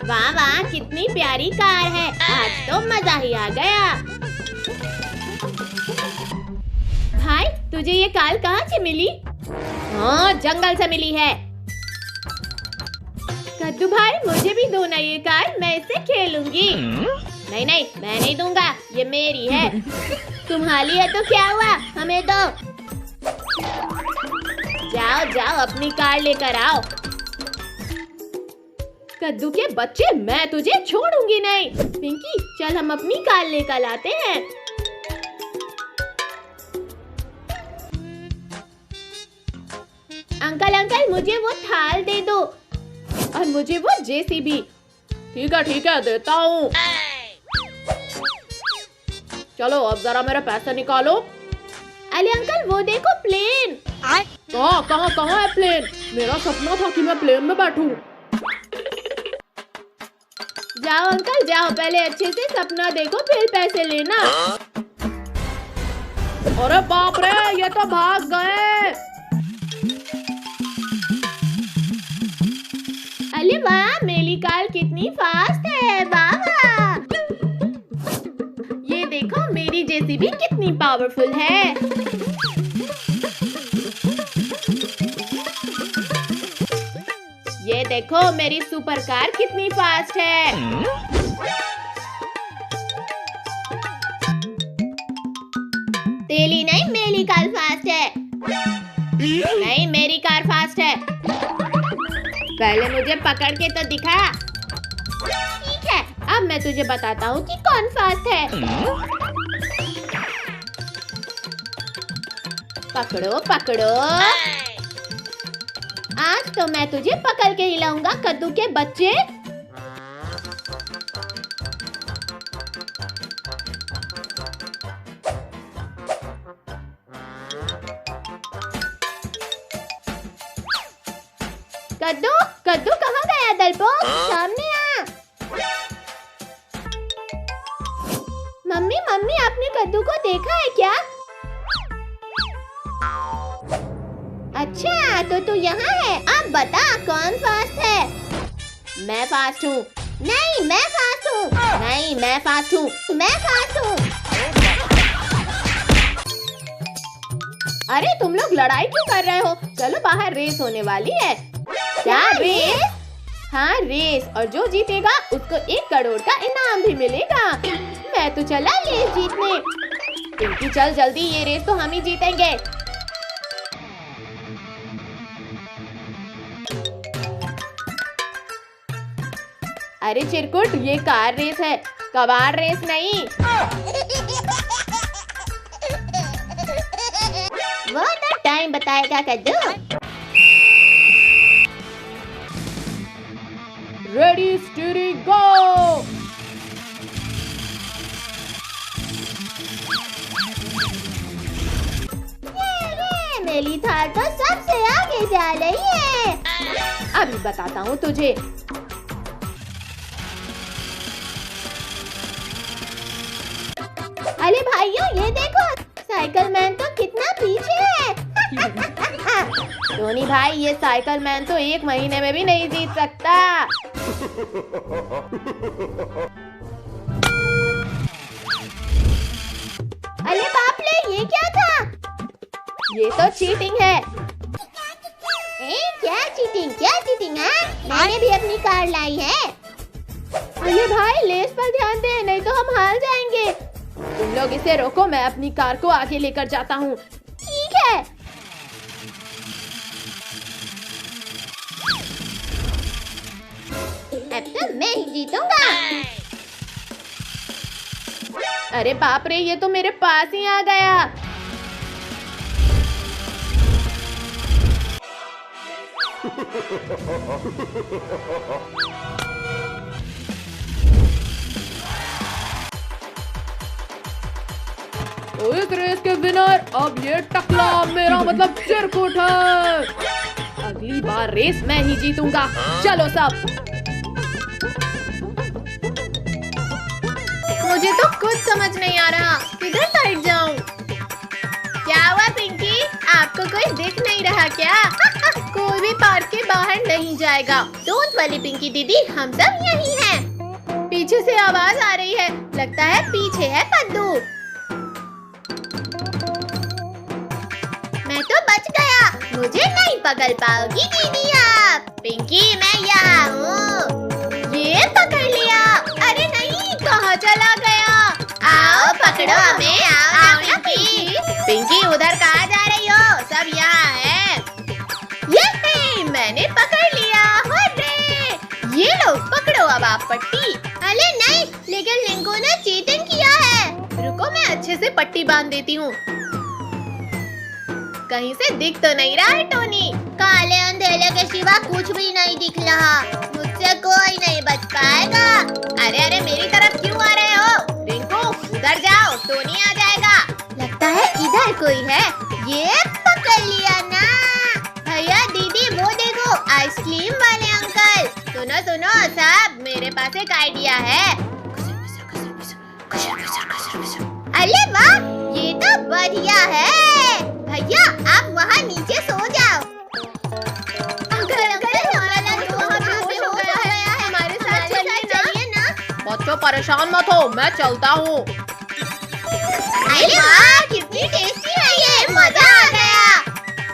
वाह वाह, कितनी प्यारी कार है। आज तो मजा ही आ गया। भाई, तुझे ये कार कहाँ से मिली? हाँ, जंगल से मिली है। कद्दू भाई, मुझे भी दो ना ये कार, मैं इससे खेलूंगी। नहीं नहीं, मैं नहीं दूंगा, ये मेरी है। तुम्हारी है तो क्या हुआ, हमें दो। जाओ जाओ, अपनी कार लेकर आओ। कद्दू के बच्चे, मैं तुझे छोड़ूंगी नहीं। पिंकी, चल हम अपनी कार लेकर आते हैं। अंकल अंकल, मुझे वो थाल दे दो और मुझे वो जेसीबी। ठीक है, देता हूँ। चलो अब जरा मेरे पैसे निकालो। अरे अंकल, वो देखो प्लेन। कहाँ है प्लेन? मेरा सपना था कि मैं प्लेन में बैठूं। जाओ अंकल जाओ, पहले अच्छे से सपना देखो फिर पैसे लेना। अरे बाप रे, ये तो भाग गए। अरे वाह, मेरी कार कितनी फास्ट है। वाह वाह, ये देखो मेरी जेसीबी कितनी पावरफुल है। ये देखो मेरी सुपर कार कितनी फास्ट है। तेरी नहीं, मेरी कार फास्ट है। नहीं, मेरी कार फास्ट है। पहले मुझे पकड़ के तो दिखा। ठीक है, अब मैं तुझे बताता हूँ कि कौन फास्ट है। पकड़ो पकड़ो, आज तो मैं तुझे पकड़ के हिलाऊंगा कद्दू के बच्चे। कद्दू कद्दू कहाँ गया डरपोक? सामने आ। मम्मी मम्मी, आपने कद्दू को देखा है क्या? अच्छा, तो तू यहाँ है। अब बता कौन फास्ट है? मैं फास्ट हूँ। नहीं, मैं फास्ट हूँ। नहीं, मैं फास्ट हूँ। मैं फास्ट हूँ। अरे तुम लोग लड़ाई क्यों कर रहे हो? चलो बाहर रेस होने वाली है। क्या रेस? हाँ रेस, और जो जीतेगा उसको 1 करोड़ का इनाम भी मिलेगा। मैं तो चला रेस जीतने। पिंकी चल जल्दी, ये रेस तो हम ही जीतेंगे। अरे चिरकुट, ये कार रेस है, कबाड़ रेस नहीं। वो तो टाइम बताएगा कद्दू। रेडी स्टीडी गो। ये मेरी थार तो सबसे आगे जा रही है। अभी बताता हूँ तुझे। अरे भाइयों, ये देखो, साइकिल मैन तो कितना पीछे है। टोनी भाई, ये साइकिल मैन तो 1 महीने में भी नहीं जीत सकता। अरे बाप रे, ये क्या था? ये तो चीटिंग है। क्या चीटिंग है? मैंने भी अपनी कार लाई है। अरे भाई, लेस पर ध्यान दे, नहीं तो हम हार जाएंगे। तुम लोग इसे रोको, मैं अपनी कार को आगे लेकर जाता हूँ। ठीक है। अब तो मैं ही जीतूंगा। अरे बाप रे, ये तो मेरे पास ही आ गया। इस रेस के विनर अब ये टकला, मेरा मतलब चिरकुट है। अगली बार रेस मैं ही जीतूंगा। चलो सब। मुझे तो कुछ समझ नहीं आ रहा, किधर साइड जाऊं? क्या हुआ पिंकी, आपको कोई दिख नहीं रहा क्या? कोई भी पार्क के बाहर नहीं जाए। जाएगा। डोंट वरी पिंकी दीदी, हम सब यही हैं। पीछे से आवाज आ रही है, लगता है पीछे है पद्दू। मैं तो बच गया, मुझे नहीं पकड़ पाओगी दीदी आप। पिंकी मैं यहाँ हूँ। ये पकड़ लिया। अरे नहीं, कहाँ चला गया? आओ पकड़ो हमें, आओ ना पिंकी। पिंकी उधर कहाँ जा रही हो? सब यहाँ है। ये मैंने पकड़ लिया। हुर्रे! ये लो पकड़ो अब आप पट्टी। अरे नहीं, लेकिन लिंको ने चीटिंग किया है। रुको मैं अच्छे से पट्टी बांध देती हूँ। कहीं से दिख तो नहीं रहा है टोनी। काले अंधेरे के सिवा कुछ भी नहीं दिख रहा। मुझसे कोई नहीं बच पाएगा। अरे अरे मेरी तरफ क्यों आ रहे हो? रिंकू उधर जाओ, टोनी आ जाएगा। लगता है इधर कोई है। ये पकड़ लिया ना। भैया दीदी वो देखो, आइसक्रीम वाले अंकल। सुनो सुनो साहब, मेरे पास एक आइडिया है। अरे वाह, ये तो बढ़िया है। भैया आप वहाँ नीचे सो जाओ। अंकल हमारे साथ चलिए ना। बच्चों परेशान मत हो, मैं चलता हूँ। अरे वाह, कितनी टेस्टी है ये, मजा आ गया।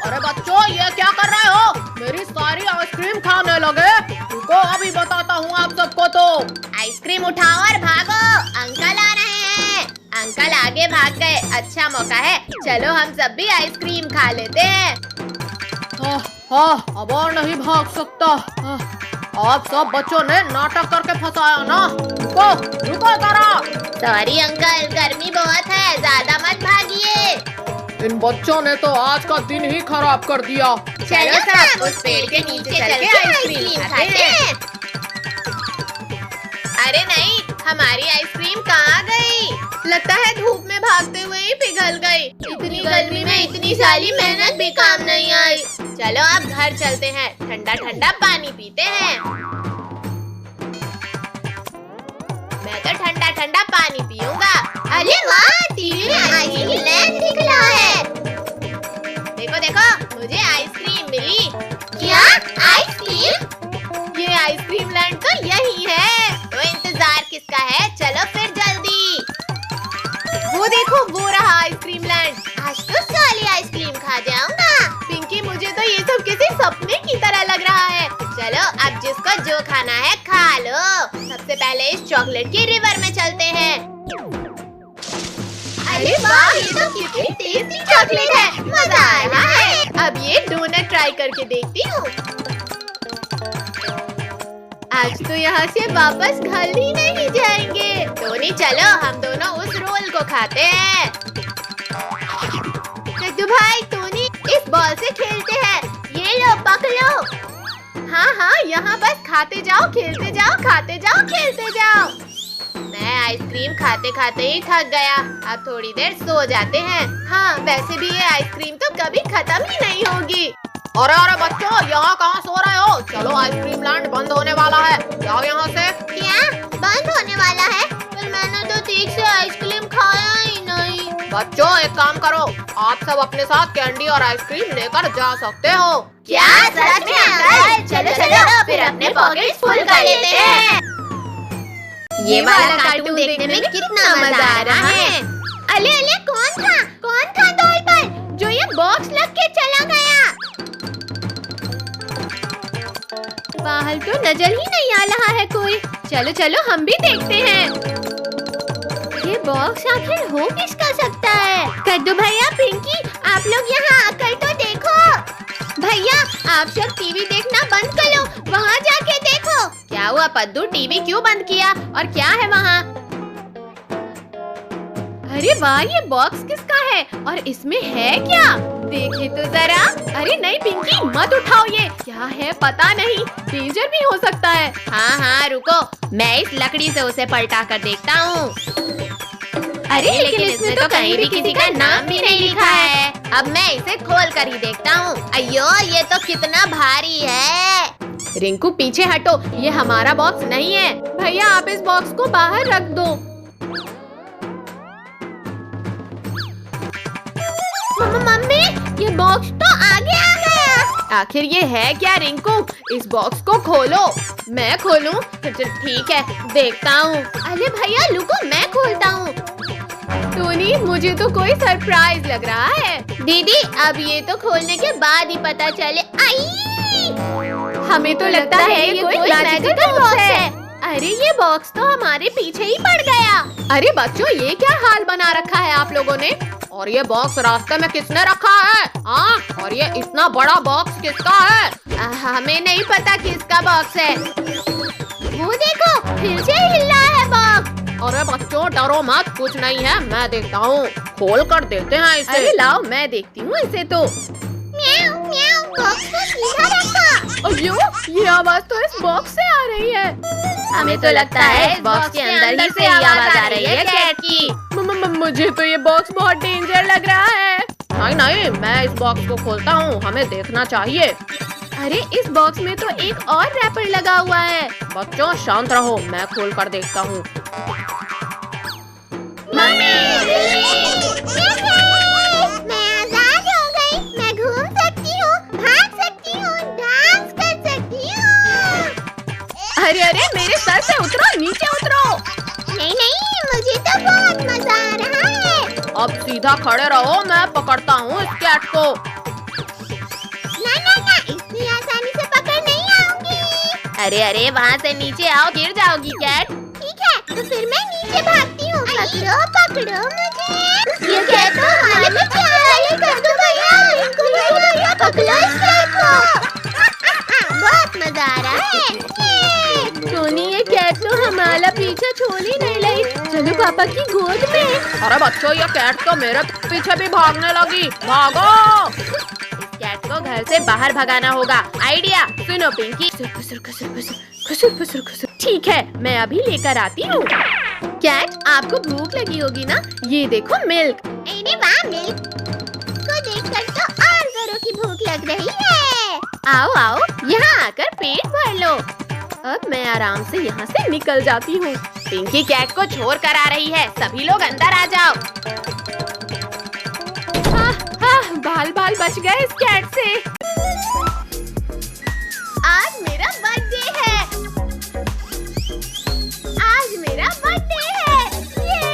अरे बच्चों ये क्या कर रहे हो? मेरी सारी आइसक्रीम खाने लगे। रुको अभी बताता हूँ आप सबको। तो आइसक्रीम उठाओ और भागो, अंकल आ रहे हैं। अंकल आगे भाग गए, अच्छा मौका है। चलो हम सब भी आइसक्रीम खा लेते हैं। अब और नहीं भाग सकता। आप सब बच्चों ने नाटक करके फंसाया ना। रुको रुको जरा। सॉरी अंकल, गर्मी बहुत है, ज्यादा मत भागिए। इन बच्चों ने तो आज का दिन ही खराब कर दिया। चलो सब उस पेड़ के नीचे चल के आइसक्रीम खाते हैं। अरे नहीं, हमारी आइसक्रीम कहाँ गई? लगता है धूप में भागते हुए ही पिघल गई। इतनी गर्मी में इतनी सारी मेहनत भी काम नहीं आई। चलो अब घर चलते हैं, ठंडा ठंडा पानी पीते हैं। मैं तो ठंडा ठंडा पानी पीऊंगा। अरे वाह, टीवी में आइसक्रीम लैंड दिख रहा है। देखो देखो, मुझे आइसक्रीम मिली। क्या आइसक्रीम? ये आइसक्रीम लैंड तो यही है। तो इंतजार किसका है? चलो फिर जल्दी। वो देखो, वो रहा आइसक्रीम लैंड। आज तो सारी आइसक्रीम खा जाऊंगा। पिंकी मुझे तो ये सब किसी सपने की तरह लग रहा है। चलो अब जिसको जो खाना है खा लो। सबसे पहले इस चॉकलेट की रिवर में चलते हैं। अरे वाह, ये तो कितनी टेस्टी चॉकलेट है, मजा आ रहा है। अब ये डोनट ट्राई करके देखती हूँ। आज तो यहाँ से वापस घर ही नहीं जाएंगे। टोनी चलो हम दोनों उस रोल को खाते हैं। कद्दू भाई, टोनी इस बॉल से खेलते हैं। ये लो पकड़ो। हाँ हाँ, यहाँ बस खाते जाओ, खेलते जाओ, खाते जाओ, खेलते जाओ। मैं आइसक्रीम खाते खाते ही थक गया। अब थोड़ी देर सो जाते हैं। हाँ वैसे भी ये आइसक्रीम तो कभी खत्म ही नहीं होगी। अरे अरे बच्चों, यहाँ कहाँ सो रहे हो? चलो आइसक्रीम लैंड बंद होने वाला है, जाओ यहाँ से। क्या बंद होने वाला है? पर मैंने तो ठीक से आइसक्रीम खाया ही नहीं। बच्चों एक काम करो, आप सब अपने साथ कैंडी और आइसक्रीम लेकर जा सकते हो। क्या सच में अंकल? चलो चलो फिर अपने पॉकेट्स फुल कर लेते हैं। ये वाला कार्टून देखने में कितना मजा आ रहा है। अले अले कौन था डॉल पर जो ये बॉक्स लग के चला गया? बाहर तो नजर ही नहीं आ रहा है कोई। चलो चलो हम भी देखते हैं। ये बॉक्स आखिर हो किसका सकता है? कद्दू भैया, पिंकी, आप लोग यहाँ आकर तो देखो। भैया आप सब टीवी देखना बंद कर लो, वहाँ जाके देखो। क्या हुआ पद्दू, टीवी क्यों बंद किया और क्या है वहाँ? अरे वाह, ये बॉक्स किसका है और इसमें है क्या? देखे तो जरा। अरे नहीं पिंकी, मत उठाओ, ये क्या है पता नहीं, डेंजर भी हो सकता है। हाँ हाँ रुको, मैं इस लकड़ी से उसे पलटा कर देखता हूँ। अरे लेकिन इसमें तो कहीं भी किसी का नाम भी नहीं लिखा है। अब मैं इसे खोल कर ही देखता हूँ। अयो ये तो कितना भारी है। रिंकू पीछे हटो, ये हमारा बॉक्स नहीं है। भैया आप इस बॉक्स को बाहर रख दो। मम्मी ये बॉक्स तो आगे आ गया। आखिर ये है क्या रिंकू? इस बॉक्स को खोलो। मैं खोलूं? ठीक है, देखता हूँ। अरे भैया रुको, मैं खोलता हूँ। टोनी, मुझे तो कोई सरप्राइज लग रहा है। दीदी, अब ये तो खोलने के बाद ही पता चले। आई! हमें तो लगता है ये कोई मैजिकल बॉक्स है। अरे ये बॉक्स तो हमारे पीछे ही पड़ गया। अरे बच्चों, ये क्या हाल बना रखा है आप लोगों ने? और ये बॉक्स रास्ते में किसने रखा है? हाँ, और ये इतना बड़ा बॉक्स किसका है? हमें नहीं पता किसका बॉक्स है। वो देखो, फिर से हिल रहा है बॉक्स। अरे बच्चों, डरो मत, कुछ नहीं है, मैं देखता हूँ। खोल कर देखते हैं इसे। अरे लाओ, मैं देखती हूँ इसे तो। म्याऊ म्याऊ, बॉक्स को सीधा रखो। अयो, ये आवाज तो इस बॉक्स से आ रही है। हमें तो लगता है इस बॉक्स के अंदर ही से आवाज आ रही है कैट की। मुझे तो ये बॉक्स बहुत डेंजर लग रहा है। नहीं नहीं, मैं इस बॉक्स को खोलता हूँ, हमें देखना चाहिए। अरे इस बॉक्स में तो एक और रैपर लगा हुआ है। बच्चों शांत रहो, मैं खोल कर देखता हूँ। मम्मी, मैं आजाद हो गई। मैं घूम सकती हूँ, भाग सकती हूँ, डांस कर सकती हूँ। अरे अरे, मेरे सर से उतरो, नीचे उतरो। नहीं नहीं, मुझे तो बहुत मजा आ रहा है। अब सीधा खड़े रहो, मैं पकड़ता हूँ इस कैट को। ना ना ना, इतनी आसानी से पकड़ नहीं आऊंगी। अरे अरे, वहाँ से नीचे आओ, गिर जाओगी कैट। ठीक है, तो फिर मैं नीचे भागती हूँ। पकड़ो पकड़ो मुझे। ये कैट तो हमारे चाले कर दो भैया, इनको भैया पकड़ो इस कैट को। बहुत मजा आ रहा है। टोनी, ये कैट तो हमारा पीछा छोड़ ही नहीं रही। चलो पापा की गोद में। अरे बच्चों, ये कैट तो मेरे पीछे भी भागने लगी। भागो! इस कैट को घर से बाहर भगाना होगा। आइडिया सुनो पिंकी। ठीक है, मैं अभी लेकर आती हूँ। कैट, आपको भूख लगी होगी ना? ये देखो मिल्क। अरे वाह, मिल्क को देखकर तो और जोरों की भूख लग रही है। आओ आओ, यहाँ आकर पेट भर लो। अब मैं आराम से यहाँ से निकल जाती हूँ। पिंकी कैट को छोड़ कर आ रही है, सभी लोग अंदर आ जाओ। बाल बाल बच गए इस कैट से। आज मेरा बर्थडे है। आज मेरा बर्थडे है। ये!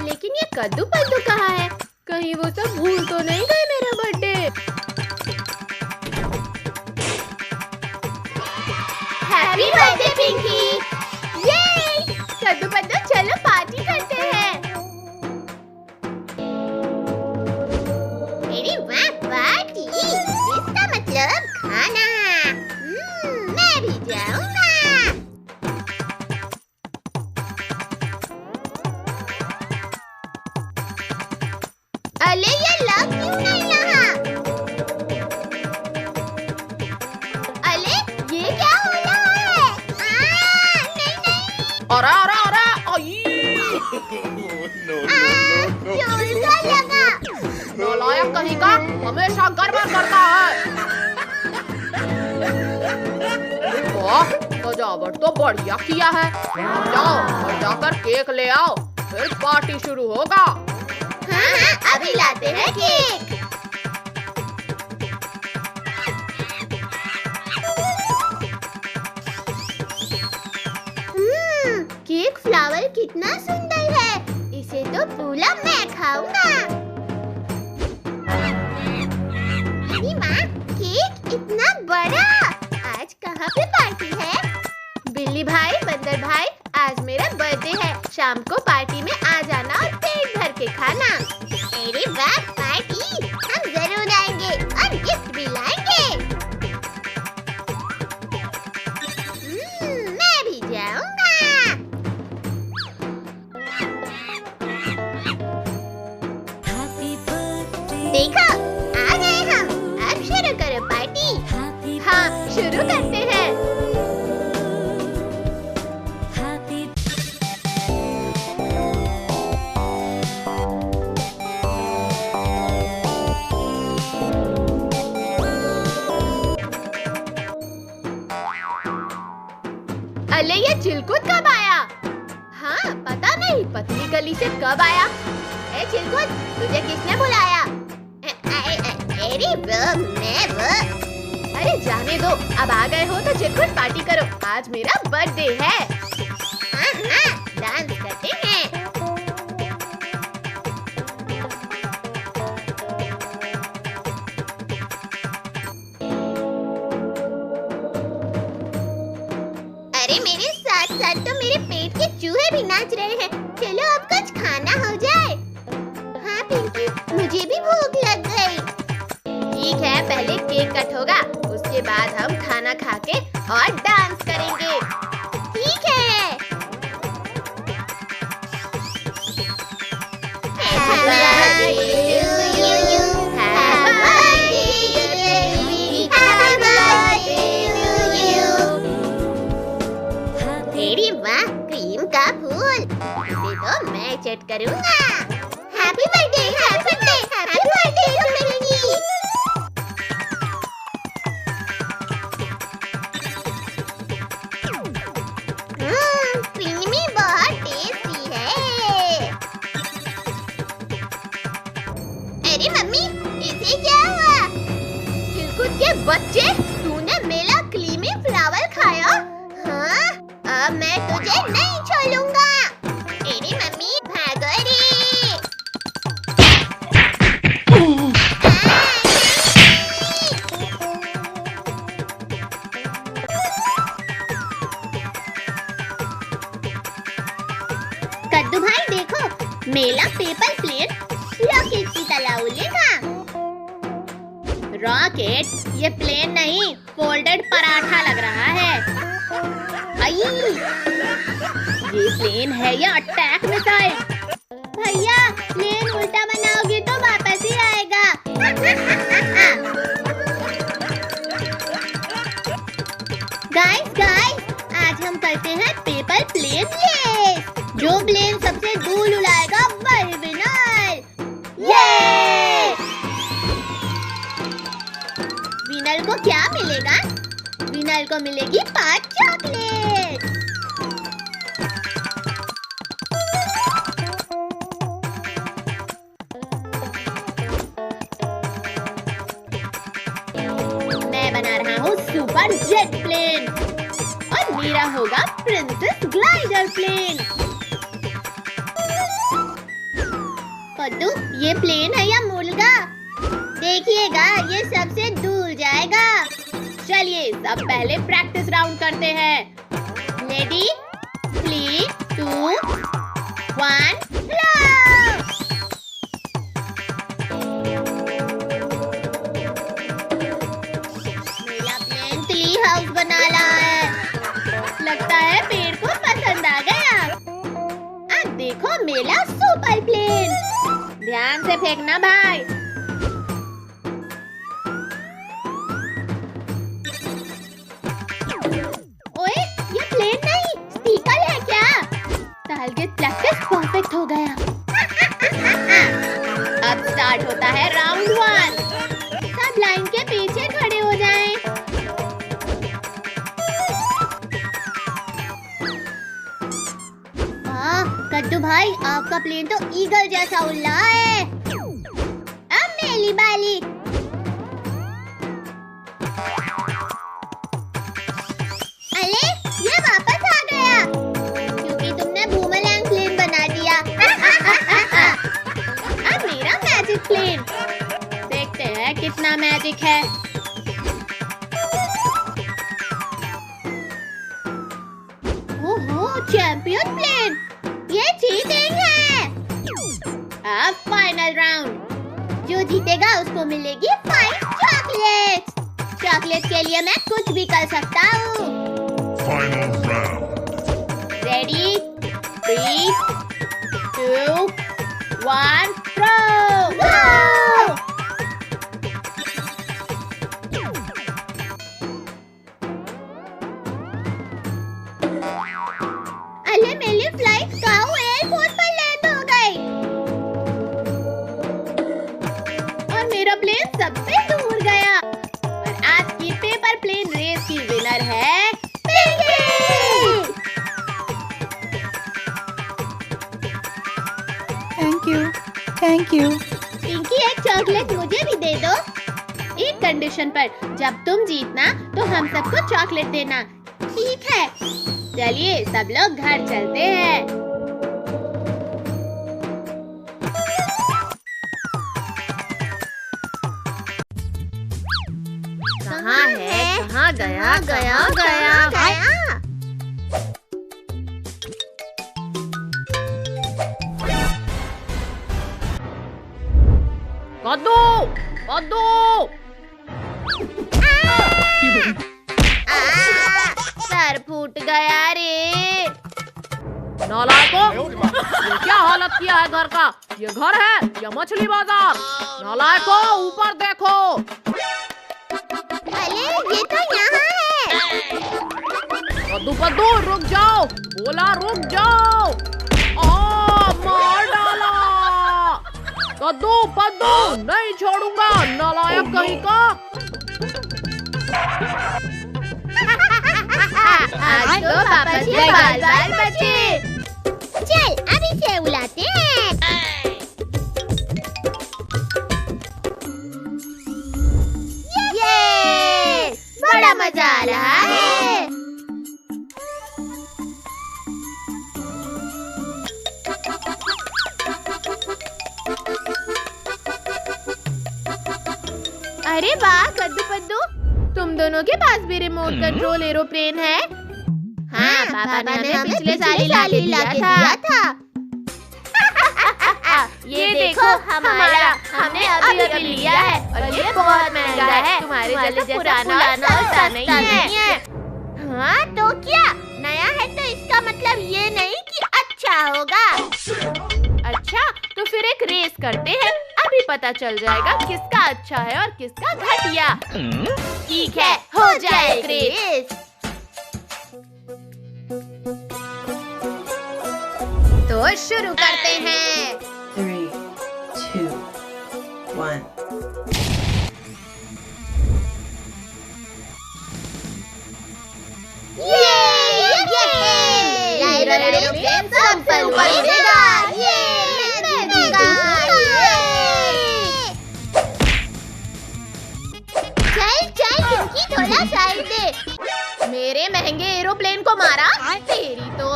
लेकिन ये कद्दू पद्दू कहाँ है? कहीं वो सब भूल तो नहीं गए मेरा बर्थडे? Happy birthday Pinky. ये! कद्दू पद्दू, चलो पार्टी करते हैं। अरे वाह, पार्टी, इसका मतलब खाना। मैं भी जाऊंगा। अरे ये लग क्यों नहीं रहा? अरे ये क्या हो रहा है? नहीं नहीं। अरे अरे अरे, जोर सा लगा। नालायक कहीं का, हमेशा गड़बड़ करता है। वाह, सजावट तो बढ़िया किया है। जाओ और जाकर केक ले आओ, फिर पार्टी शुरू होगा। हाँ, अभी लाते हैं केक। केक फ्लावर कितना सुंदर है। इसे तो पूरा मैं खाऊंगा। अरे माँ, केक इतना बड़ा। आज कहाँ पे पार्टी है? बिल्ली भाई, बंदर भाई, आज मेरा बर्थडे है। शाम को पार्टी में आ जाना और पेट भर के खाना। अरे वाह, पार्टी, हम जरूर आएंगे और गिफ्ट भी लाएंगे। मैं भी जाऊंगा। देखो, आ गए हम। अब शुरू करो पार्टी। हाँ, शुरू करते हैं। अले, ये चिलकुट कब आया? हाँ, पता नहीं, पतली गली से कब आया? अरे चिरकुट, तुझे किसने बुलाया? अरे वो। अरे जाने दो, अब आ गए हो तो चिरकुट पार्टी करो, आज मेरा बर्थडे है। हाँ, डांस करते हैं। अरे मेरे साथ साथ तो मेरे पेट के चूहे भी नाच रहे हैं। चलो अब कुछ खाना हो जाए। हाँ पिंकी, मुझे भी भूख लग गई। ठीक है, पहले केक कट होगा, उसके बाद हम खाना खा के और डांस करेंगे। ठीक है। तेरी वाह, क्रीम का फूल, इसे तो मैं चट करूंगा। Happy birthday, happy birthday, happy birthday सुंदरी। क्रीमी बहुत टेस्टी है। अरे मम्मी, इसे क्या हुआ? चिरकुट के बच्चे, तूने मेरा क्रीमी फ्लावर खाया? हाँ, अब मैं तुझे नहीं छोड़ूंगा। अरे मम्मी, भागो रे। कद्दू भाई देखो, मेरा पेपर प्लेन रॉकेट की तरह उड़ेगा। रॉकेट? ये प्लेन नहीं, फोल्डेड पराठा लग रहा है। आई, ये प्लेन है या अटैक मिसाइल? भैया, प्लेन उल्टा बनाओगे तो वापस ही आएगा। गाइस, आज हम करते हैं पेपर प्लेन रेस। जो प्लेन सबसे दूर उड़ाएगा वही विनर। ये! विनर को क्या मिलेगा? विनर को मिलेगी 5 चॉकलेट। मैं बना रहा हूँ सुपर जेट प्लेन और मेरा होगा प्रिंसेस ग्लाइडर प्लेन। कद्दू, ये प्लेन है या मुर्गा? देखिएगा, ये सबसे दूर जाएगा। चलिए सब पहले प्रैक्टिस राउंड करते हैं। रेडी, 3, 2, 1, मेरा प्लेन ट्री हाउस बना रहा है। लगता है पेड़ को पसंद आ गया। अब देखो मेरा सुपर प्लेन। ध्यान से फेंकना भाई। ओए, ये प्लेन नहीं, स्पीकर है क्या? टारगेट प्रैक्टिस परफेक्ट हो गया। अब स्टार्ट होता है राउंड 1। सब लाइन के पीछे खड़े हो जाएं। कद्दू भाई, आपका प्लेन तो ईगल जैसा उड़ रहा है। अब मेरी बारी। अरे, ये वापस आ गया क्योंकि तुमने बूमरैंग प्लेन बना दिया। अब मेरा मैजिक प्लेन। देखते हैं कितना मैजिक है। ओहो, चैंपियन प्लेन, ये चीटिंग है। अब फाइनल राउंड। जो जीतेगा उसको मिलेगी 5 चॉकलेट। चॉकलेट के लिए मैं कुछ भी कर सकता हूँ। Final round. Ready, 3, 2, 1, throw. अरे, मेरी फ्लाइट काऊ एयरपोर्ट पर लैंड हो गई। और मेरा प्लेन सबसे दूर गया। और आज की पेपर प्लेन रेस की विनर है Pinky. Thank you. Thank you. Pinky एक चॉकलेट मुझे भी दे दो। एक कंडीशन पर, जब तुम जीतना तो हम सबको चॉकलेट देना। ठीक है। चलिए सब लोग घर चलते हैं। कहाँ है? कहाँ गया? कहाँ गया? कद्दू! कद्दू! सर फूट गया रे। नालायकों! ये क्या हालत किया है घर का? ये घर है या मछली बाजार? नालायकों, ऊपर देखो। अरे ये तो यहाँ है। कद्दू पद्दू रुक जाओ, बोला रुक जाओ। मार डाला। कद्दू पद्दू नहीं छोड़ूंगा, नालायक कहीं का। आज तो पापा के बाल बाल बचे। चल अब इसे उलाते हैं। ये बड़ा मजा आ रहा है। अरे वाह कद्दू पद्दू, तुम दोनों के पास भी रिमोट कंट्रोल एरोप्लेन है। हाँ, पापा ने हमें पिछले साल ही लाके दिया था। ये देखो हमारा, हमने अभी लिया है और ये बहुत महंगा है। तुम्हारे जैसा पुराना और नहीं है। हाँ तो क्या, नया है तो इसका मतलब ये नहीं कि अच्छा होगा। अच्छा तो फिर एक रेस करते हैं, अभी पता चल जाएगा किसका अच्छा है और किसका घटिया। ठीक है, हो जाए एक रेस। तो शुरू करते हैं। 3, 2, 1. एरोप्लेन सबसे ऊपर उड़ेगा। चल चल पिंकी, थोड़ा साइड दे। मेरे महंगे एरोप्लेन को मारा तेरी तो।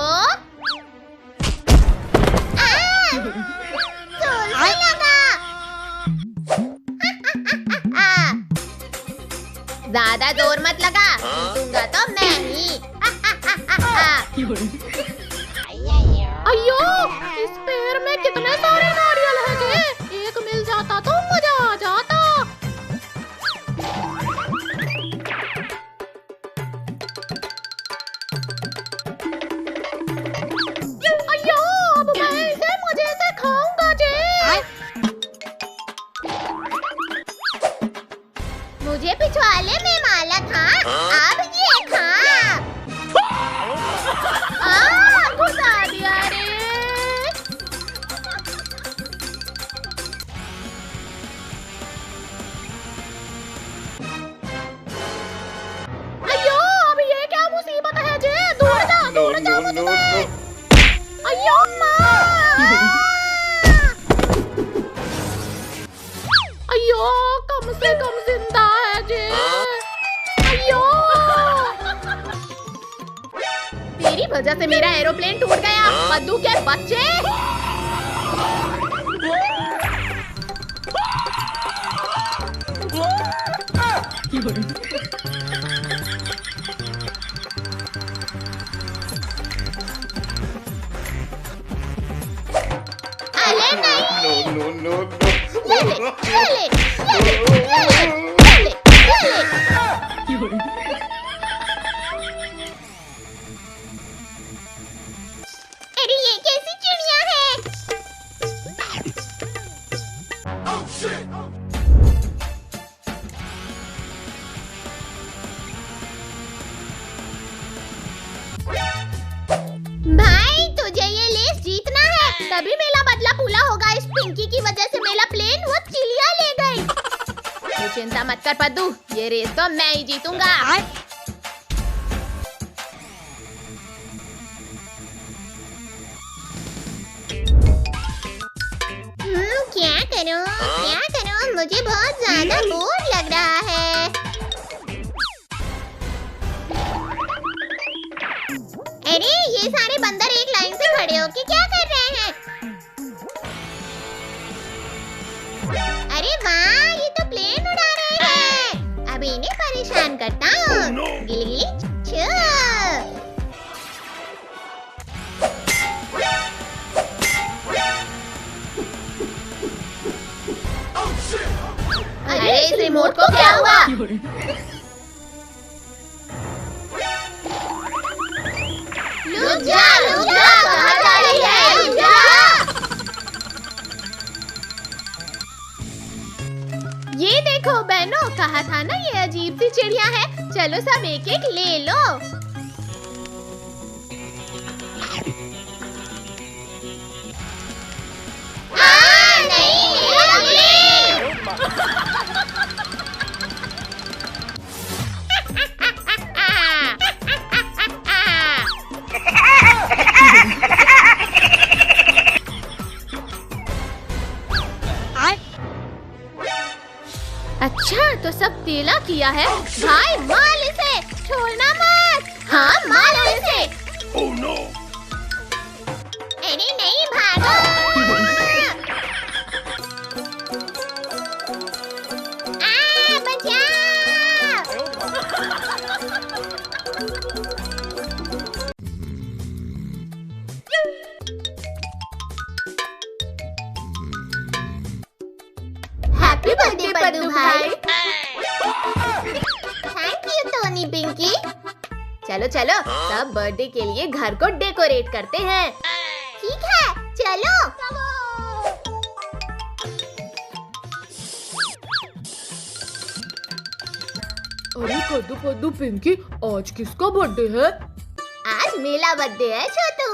ज्यादा जोर मत लगा, दूंगा तो मैं ही। अयो, इस पेड़ में कितने सारे नारियल हैं जी। एक मिल जाता तो मजा आ जाता। अयो, अब मैं इसे मजे से खाऊंगा जी। मुझे पिछवाड़े में माला था, अब ये खा। घुसा दिया रे। अयो, अब ये क्या मुसीबत है जी। दूर जा, दूर जा मुझसे। अयो माँ। अयो, कम से कम जिंदा है जी। अयो, तेरी वजह से मेरा एरोप्लेन टूट गया। पद्दू के बच्चे। अरे नहीं, No, no, no, ले ले, no. ले ले, ले ले, ले ले, ले ले, ले ले। अरे ये कैसी चिड़िया है? भाई तुझे ये रेस जीतना है, तभी मेला बदला पूला होगा। इस पिंकी की वजह से मेरा प्लेन वो चिड़िया ले गई। तू चिंता मत कर पद्दू, ये रेस तो मैं ही जीतूंगा। क्या मुझे बहुत ज्यादा बोर लग रहा है। अरे ये सारे बंदर एक लाइन से खड़े होके क्या कर रहे हैं? अरे वाह, ये तो प्लेन उड़ा रहे हैं। अब इन्हें परेशान करता हूँ। गिली छू। अरे इस रिमोट को क्या हुआ? रुक जा, कहाँ जा रही है? रुक जा। ये देखो बहनों, कहा था ना ये अजीब सी चिड़िया है। चलो सब एक एक ले लो। नहीं, मेरा प्लेन। अच्छा तो सब तेला किया है। भाई मार इसे, छोड़ना मत। हाँ मारो इसे। Oh no! अरे नहीं, भागो। बचाओ। हैप्पी बर्थडे पद्दू भाई। Thank you Tony Pinky. चलो चलो सब बर्थडे के लिए घर को डेकोरेट करते हैं। ठीक है, चलो। अरे कद्दू पद्दू पिंकी, आज किसका बर्थडे है? आज मेरा बर्थडे है छोटू।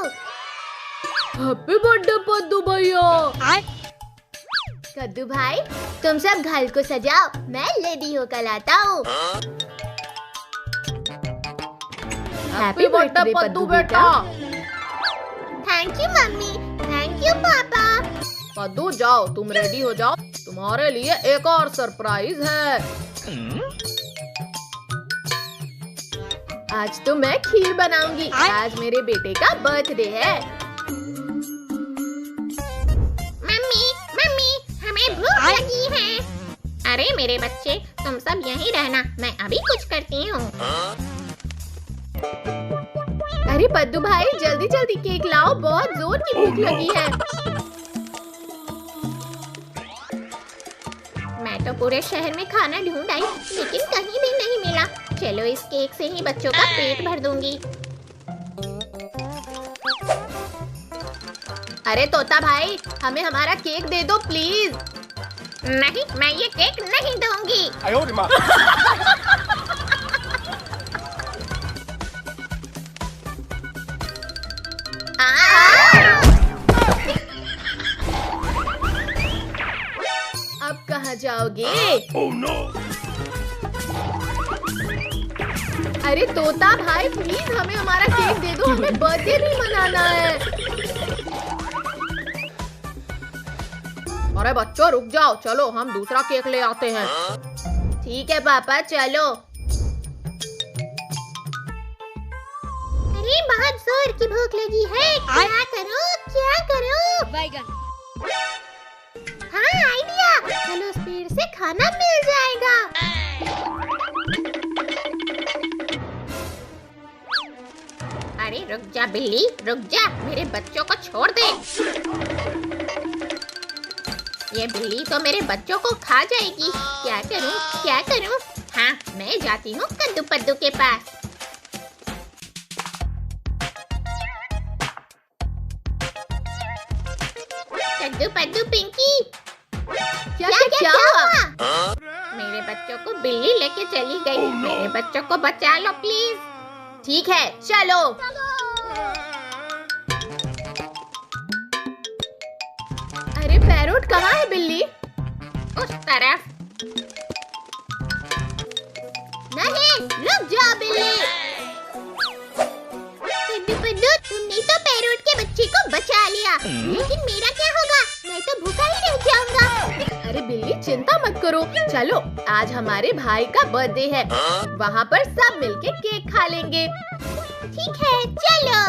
हैप्पी बर्थडे पद्दू भैया। कद्दू भाई तुम सब घर को सजाओ, मैं रेडी होकर आता हूँ। हैप्पी बर्थडे पद्दू बेटा। Thank you mummy, thank you पापा। पद्दू जाओ, तुम रेडी हो जाओ, तुम्हारे लिए एक और सरप्राइज है। आज तो मैं खीर बनाऊंगी। आज मेरे बेटे का बर्थडे है। मम्मी, हमें भूख लगी है। अरे मेरे बच्चे, तुम सब यहीं रहना, मैं अभी कुछ करती हूँ। अरे पद्दू भाई जल्दी जल्दी केक लाओ, बहुत जोर की भूख लगी है। मैं तो पूरे शहर में खाना ढूंढ आई, लेकिन कहीं भी नहीं मिला। चलो इस केक से ही बच्चों का पेट भर दूंगी। अरे तोता भाई हमें हमारा केक दे दो प्लीज। नहीं, मैं ये केक नहीं दूंगी। अब कहाँ जाओगे? Oh no! अरे तोता भाई प्लीज हमें हमारा केक दे दो, हमें बर्थडे भी मनाना है। अरे बच्चों रुक जाओ, चलो हम दूसरा केक ले आते हैं। ठीक है पापा चलो। अरे बहुत जोर की भूख लगी है, क्या करूं? बैगन। हाँ आइडिया, चलो उस पेड़ से खाना मिल जाएगा। अरे रुक जा बिल्ली, रुक जा, मेरे बच्चों को छोड़ दे। ये बिल्ली तो मेरे बच्चों को खा जाएगी। क्या करूं? हाँ मैं जाती हूँ कद्दू पद्दू के पास। कद्दू पद्दू पिंकी, क्या हुआ? मेरे बच्चों को बिल्ली लेके चली गई। मेरे बच्चों को बचा लो प्लीज। ठीक है चलो। अरे पैरोट कहाँ है बिल्ली? उस तरफ। नहीं, रुक जा बिल्ली। कद्दू पद्दू, तुमने तो पैरोट के बच्चे को बचा लिया, लेकिन मेरा क्या होगा? मैं तो भूखा ही रह जाऊंगा। अरे बिल्ली चिंता मत करो, चलो आज हमारे भाई का बर्थडे है, वहाँ पर सब मिलके केक खा लेंगे। ठीक है, चलो।